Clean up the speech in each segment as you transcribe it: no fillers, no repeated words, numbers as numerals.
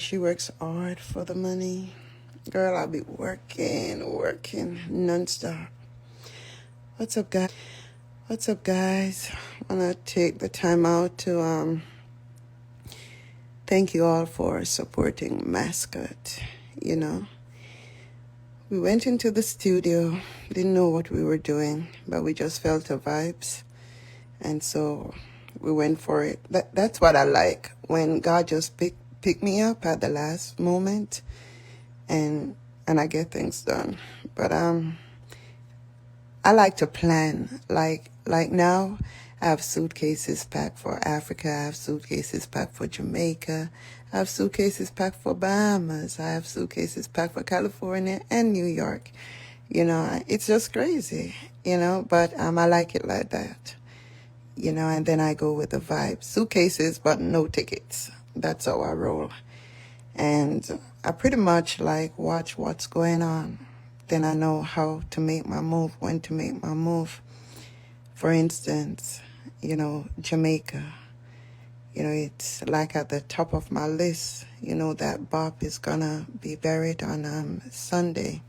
she works hard for the money. Girl, I'll be working nonstop. What's up, guys? I want to take the time out to thank you all for supporting Mascot. You know, we went into the studio, didn't know what we were doing, but we just felt the vibes. And so we went for it. That's what I like, when God just pick me up at the last moment and I get things done. But I like to plan. Like now, I have suitcases packed for Africa. I have suitcases packed for Jamaica. I have suitcases packed for Bahamas. I have suitcases packed for California and New York. You know, it's just crazy, you know, but I like it like that. You know, and then I go with the vibe. Suitcases, but no tickets. That's how I roll. And I pretty much like watch what's going on. Then I know how to make my move, when to make my move. For instance, you know, Jamaica. You know, it's like at the top of my list. You know, that Bob is gonna be buried on Sunday.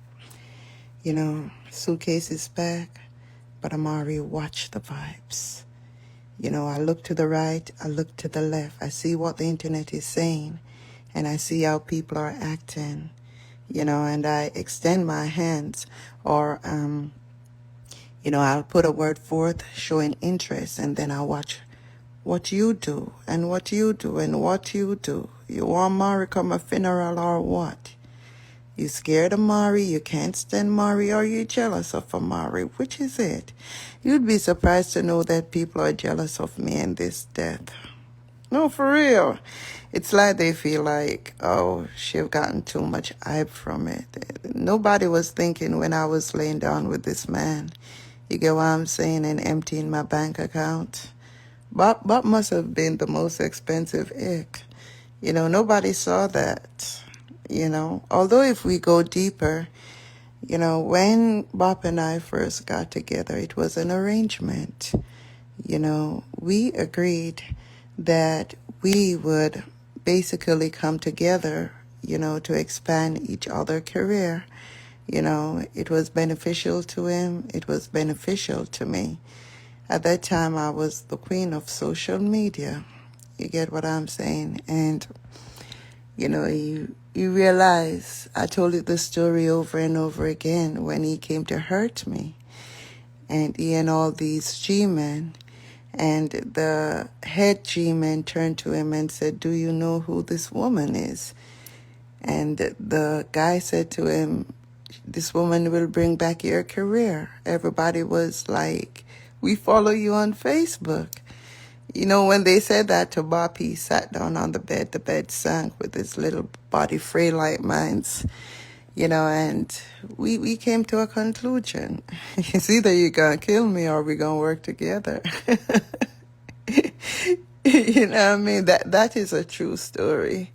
You know, suitcase is back, but Amari, watch the vibes. You know, I look to the right, I look to the left. I see what the internet is saying, and I see how people are acting, you know, and I extend my hands, or, you know, I'll put a word forth showing interest, and then I'll watch what you do, and what you do, and what you do. You want Mari come a funeral or what? You scared of Amari, you can't stand Amari, or you jealous of Amari? Which is it? You'd be surprised to know that people are jealous of me and this death. No, for real. It's like they feel like, oh, she've gotten too much hype from it. Nobody was thinking when I was laying down with this man. You get what I'm saying? And emptying my bank account. Bob must have been the most expensive ick. You know, nobody saw that. You know, although if we go deeper, you know, when Bob and I first got together, it was an arrangement. You know, we agreed that we would basically come together, you know, to expand each other's career. You know, it was beneficial to him. It was beneficial to me. At that time, I was the queen of social media. You get what I'm saying? And, you know, you realize, I told you the story over and over again, when he came to hurt me. And he and all these G-men, and the head G-man turned to him and said, do you know who this woman is? And the guy said to him, this woman will bring back your career. Everybody was like, we follow you on Facebook. You know, when they said that to Bob, he sat down on the bed sank with his little body frail like mine's, you know, and we came to a conclusion. It's either you're going to kill me or we're going to work together. You know what I mean? That is a true story.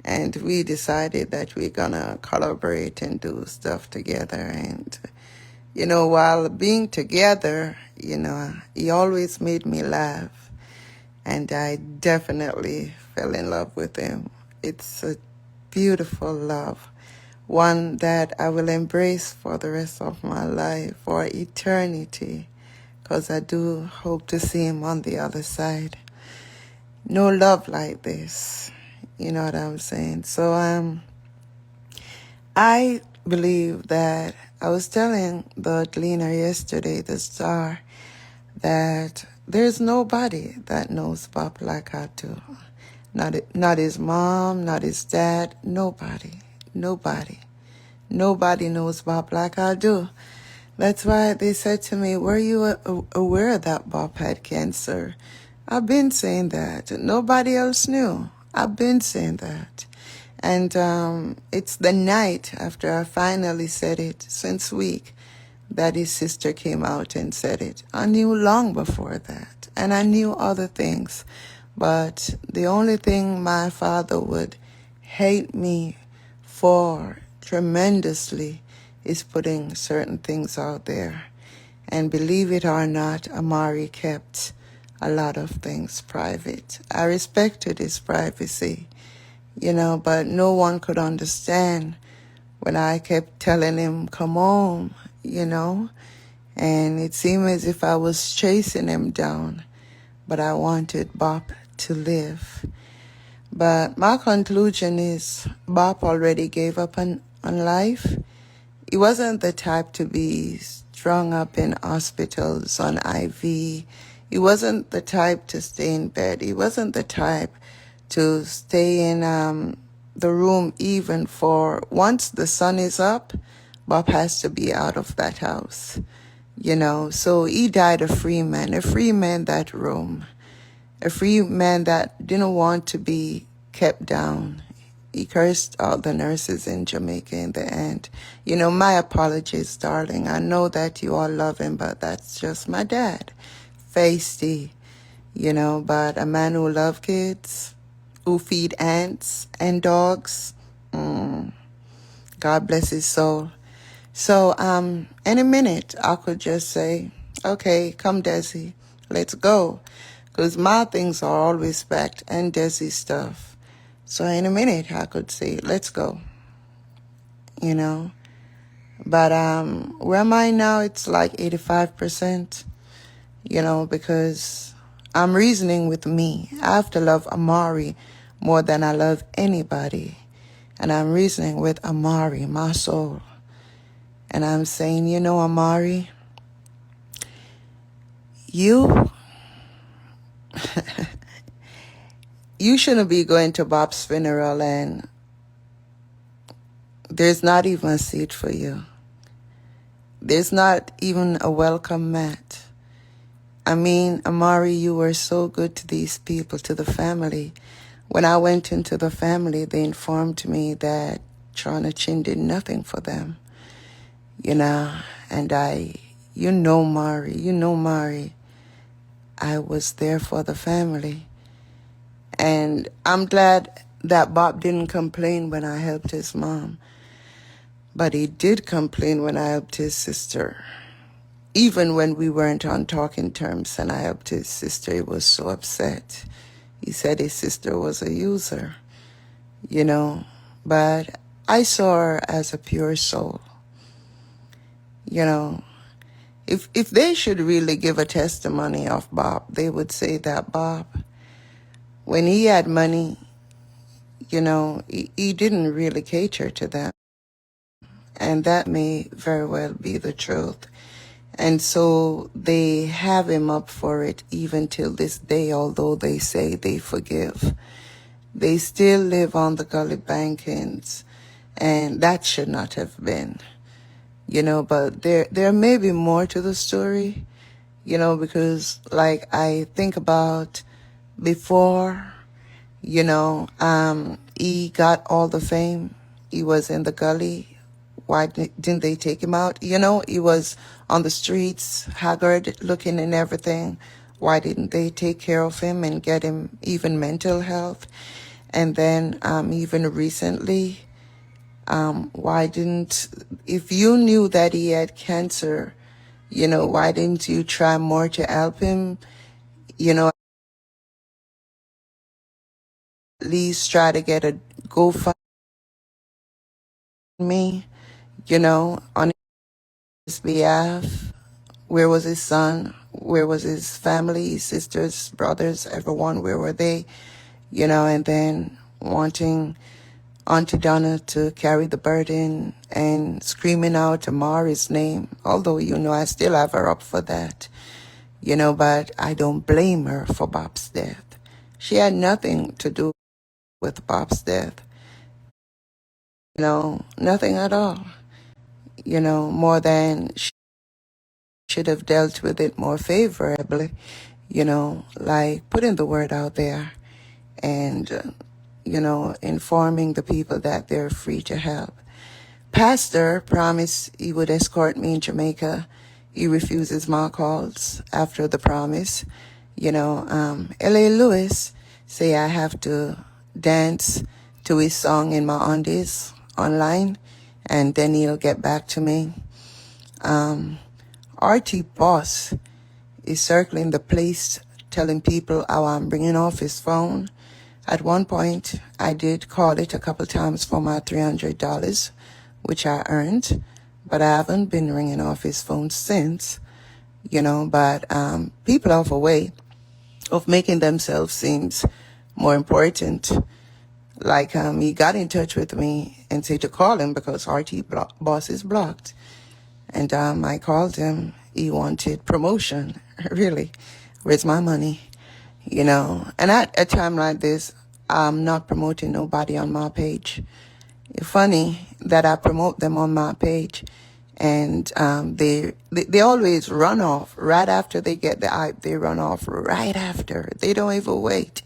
And we decided that we're going to collaborate and do stuff together. And, you know, while being together, you know, he always made me laugh. And I definitely fell in love with him. It's a beautiful love, one that I will embrace for the rest of my life, for eternity, because I do hope to see him on the other side. No love like this, you know what I'm saying? So I believe that, I was telling the cleaner yesterday, the star, that there's nobody that knows Bob like I do. Not his mom, not his dad, nobody. Nobody knows Bob like I do. That's why they said to me, were you aware that Bob had cancer? I've been saying that. Nobody else knew. I've been saying that. And it's the night after I finally said it, since week, that his sister came out and said it. I knew long before that, and I knew other things. But the only thing my father would hate me for tremendously is putting certain things out there. And believe it or not, Amari kept a lot of things private. I respected his privacy, but no one could understand when I kept telling him, come home, and it seemed as if I was chasing him down, but I wanted Bob to live. But my conclusion is Bob already gave up on life. He wasn't the type to be strung up in hospitals on IV. He wasn't the type to stay in bed. He wasn't the type to stay in the room even for once the sun is up. Bob has to be out of that house, So he died a free man that roam, a free man that didn't want to be kept down. He cursed all the nurses in Jamaica in the end. My apologies, darling. I know that you all love him, but that's just my dad. Feisty, but a man who loves kids, who feed ants and dogs. God bless his soul. So, any minute, I could just say, okay, come, Desi, let's go. Because my things are always packed and Desi stuff. So in a minute, I could say, let's go, But where am I now? It's like 85%, because I'm reasoning with me. I have to love Amari more than I love anybody. And I'm reasoning with Amari, my soul. And I'm saying, Amari, you you shouldn't be going to Bob's funeral and there's not even a seat for you. There's not even a welcome mat. I mean, Amari, you were so good to these people, to the family. When I went into the family, they informed me that Chana Chin did nothing for them. And Mari, I was there for the family. And I'm glad that Bob didn't complain when I helped his mom. But he did complain when I helped his sister. Even when we weren't on talking terms and I helped his sister, he was so upset. He said his sister was a user, But I saw her as a pure soul. If they should really give a testimony of Bob, they would say that Bob, when he had money, he didn't really cater to them. And that may very well be the truth. And so they have him up for it even till this day, although they say they forgive. They still live on the gully bankings, and that should not have been. But there may be more to the story, because like I think about before, he got all the fame. He was in the gully. Why didn't they take him out? He was on the streets, haggard looking and everything. Why didn't they take care of him and get him even mental health? And then even recently, if you knew that he had cancer, why didn't you try more to help him? At least try to get a GoFundMe, on his behalf. Where was his son? Where was his family, his sisters, brothers, everyone? Where were they? And then wanting Auntie Donna to carry the burden and screaming out Amari's name. Although, I still have her up for that. But I don't blame her for Bob's death. She had nothing to do with Bob's death. Nothing at all. More than she should have dealt with it more favorably, like putting the word out there and, informing the people that they're free to help. Pastor promised he would escort me in Jamaica. He refuses my calls after the promise. L.A. Lewis say I have to dance to his song in my undies online, and then he'll get back to me. RT Boss is circling the place telling people how I'm bringing off his phone. At one point, I did call it a couple times for my $300, which I earned, but I haven't been ringing off his phone since, but people have a way of making themselves seem more important. Like he got in touch with me and said to call him because boss is blocked. And I called him. He wanted promotion. Really, where's my money? And at a time like this, I'm not promoting nobody on my page. It's funny that I promote them on my page, and they always run off right after they get the hype. They run off right after. They don't even wait.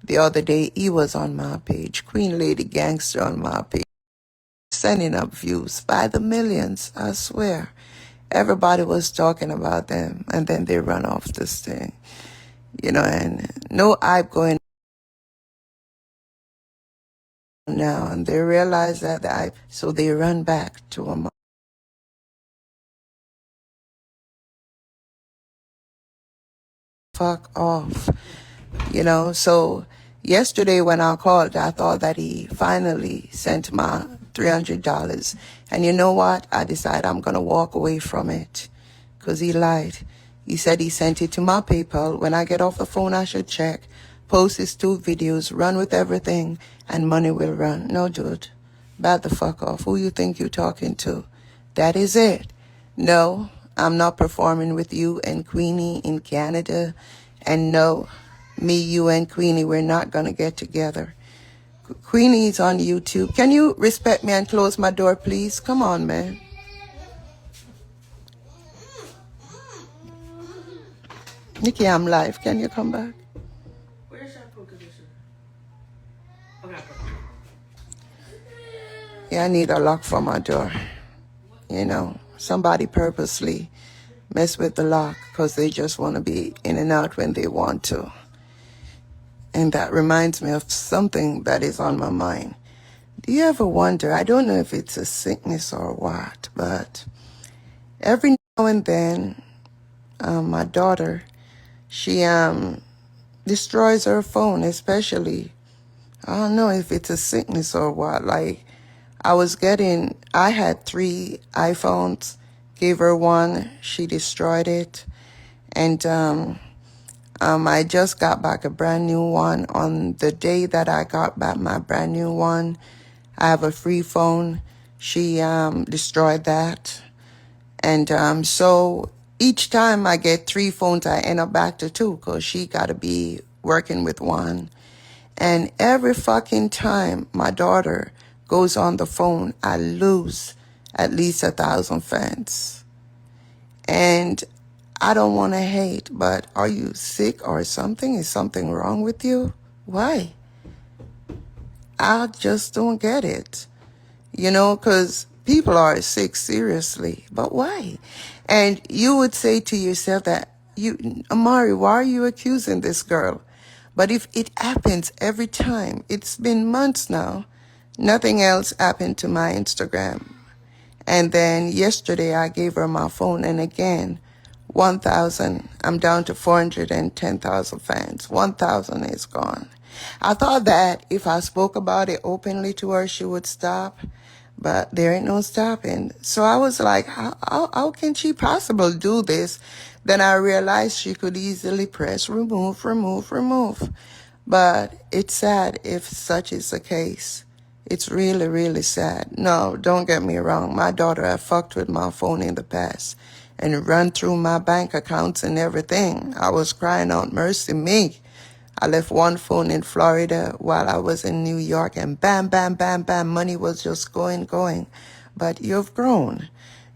The other day, he was on my page, Queen Lady Gangster on my page, sending up views by the millions, I swear. Everybody was talking about them, and then they run off this thing, and no hype going on now, and they realize that the hype, so they run back to a fuck off, So yesterday when I called, I thought that he finally sent my $300. And you know what? I decided I'm going to walk away from it because he lied. He said he sent it to my PayPal. When I get off the phone, I should check, post his 2 videos, run with everything, and money will run. No, dude. Back the fuck off. Who you think you're talking to? That is it. No, I'm not performing with you and Queenie in Canada. And no, me, you, and Queenie, we're not going to get together. Queenie's on YouTube. Can you respect me and close my door, please? Come on, man. Nikki, I'm live. Can you come back? Where's shampoo conditioner? Okay. Yeah, I need a lock for my door. Somebody purposely mess with the lock because they just want to be in and out when they want to. And that reminds me of something that is on my mind. Do you ever wonder, I don't know if it's a sickness or what, but every now and then, my daughter, she destroys her phone, especially, I don't know if it's a sickness or what. Like, I had 3 iPhones, gave her one, she destroyed it. And I just got back a brand new one. On the day that I got back my brand new one, I have a free phone. She destroyed that. And so each time I get 3 phones, I end up back to 2 because she got to be working with one. And every fucking time my daughter goes on the phone, I lose at least 1,000 fans. And I don't want to hate, but are you sick or something? Is something wrong with you? Why? I just don't get it. Because people are sick, seriously. But why? And you would say to yourself that, Amari, why are you accusing this girl? But if it happens every time, it's been months now, nothing else happened to my Instagram. And then yesterday I gave her my phone, and again, 1,000, I'm down to 410,000 fans. 1,000 is gone. I thought that if I spoke about it openly to her, she would stop, but there ain't no stopping. So I was like, how can she possibly do this? Then I realized she could easily press remove. But it's sad if such is the case. It's really, really sad. No, don't get me wrong. My daughter had fucked with my phone in the past and run through my bank accounts and everything. I was crying out, mercy me. I left one phone in Florida while I was in New York, and bam, bam, bam, bam, money was just going. But you've grown,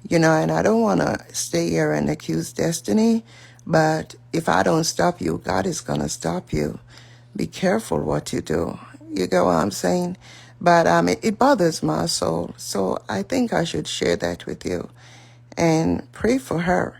and I don't want to stay here and accuse destiny, but if I don't stop you, God is going to stop you. Be careful what you do. You get what I'm saying? But it bothers my soul, so I think I should share that with you and pray for her.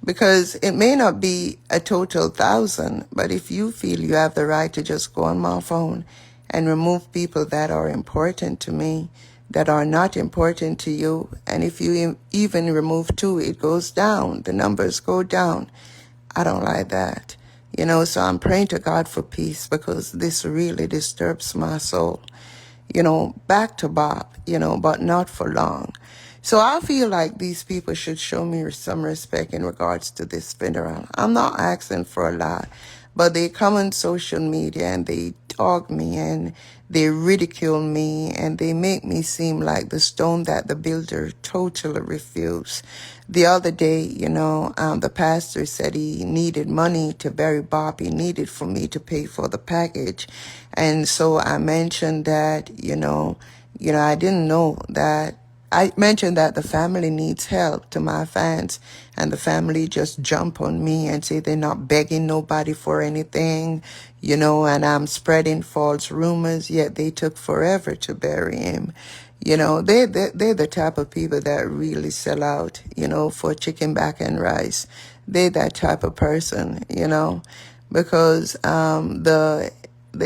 Because it may not be a total 1,000, but if you feel you have the right to just go on my phone and remove people that are important to me, that are not important to you, and if you even remove 2, it goes down, the numbers go down. I don't like that. You know, so I'm praying to God for peace because this really disturbs my soul. You know, back to Bob, you know, but not for long. So I feel like these people should show me some respect in regards to this funeral. I'm not asking for a lot, but they come on social media and they dog me and they ridicule me and they make me seem like the stone that the builder totally refused. The other day, you know, the pastor said he needed money to bury Bob. He needed for me to pay for the package. And so I mentioned that, I didn't know that. I mentioned that the family needs help to my fans, and the family just jump on me and say they're not begging nobody for anything, and I'm spreading false rumors, yet they took forever to bury him. They're the type of people that really sell out, for chicken back and rice. They're that type of person, because the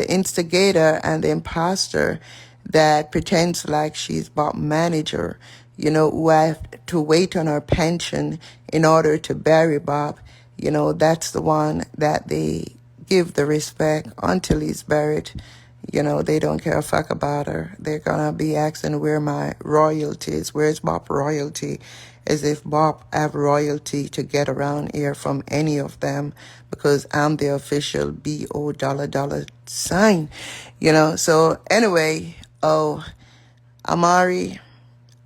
instigator and the imposter that pretends like she's Bob manager, who have to wait on her pension in order to bury Bob, that's the one that they give the respect until he's buried. They don't care a fuck about her. They're gonna be asking where my royalty is. Where's Bob royalty? As if Bob have royalty to get around here from any of them, because I'm the official BO dollar sign. So anyway, Amari,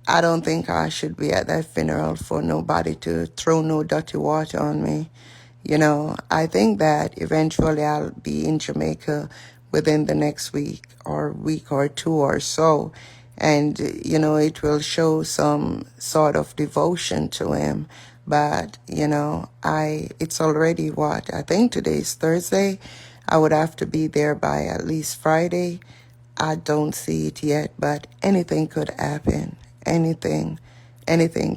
I don't think I should be at that funeral for nobody to throw no dirty water on me. I think that eventually I'll be in Jamaica within the next week or two or so. And, it will show some sort of devotion to him. But, it's already what? I think today's Thursday. I would have to be there by at least Friday. I don't see it yet, but anything could happen. Anything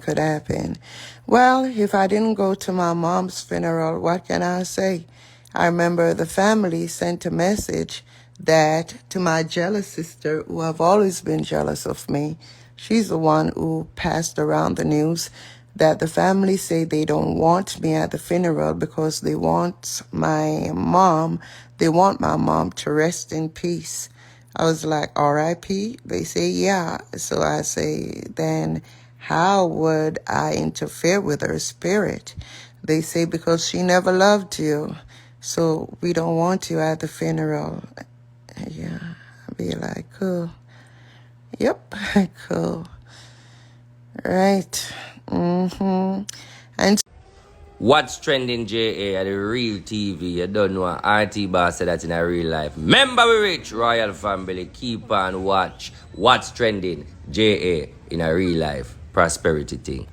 could happen. Well, if I didn't go to my mom's funeral, what can I say? I remember the family sent a message that to my jealous sister, who have always been jealous of me. She's the one who passed around the news that the family say they don't want me at the funeral because they want my mom to rest in peace. I was like, R.I.P.? They say, yeah. So I say, then how would I interfere with her spirit? They say, because she never loved you. So we don't want you at the funeral. Yeah, I'd be like, cool. Yep, cool. Right. And What's trending, JA, at the real TV? You don't know. RT Boss said that in a real life. Remember we rich, royal family. Keep on watch. What's trending, JA, in a real life. Prosperity thing.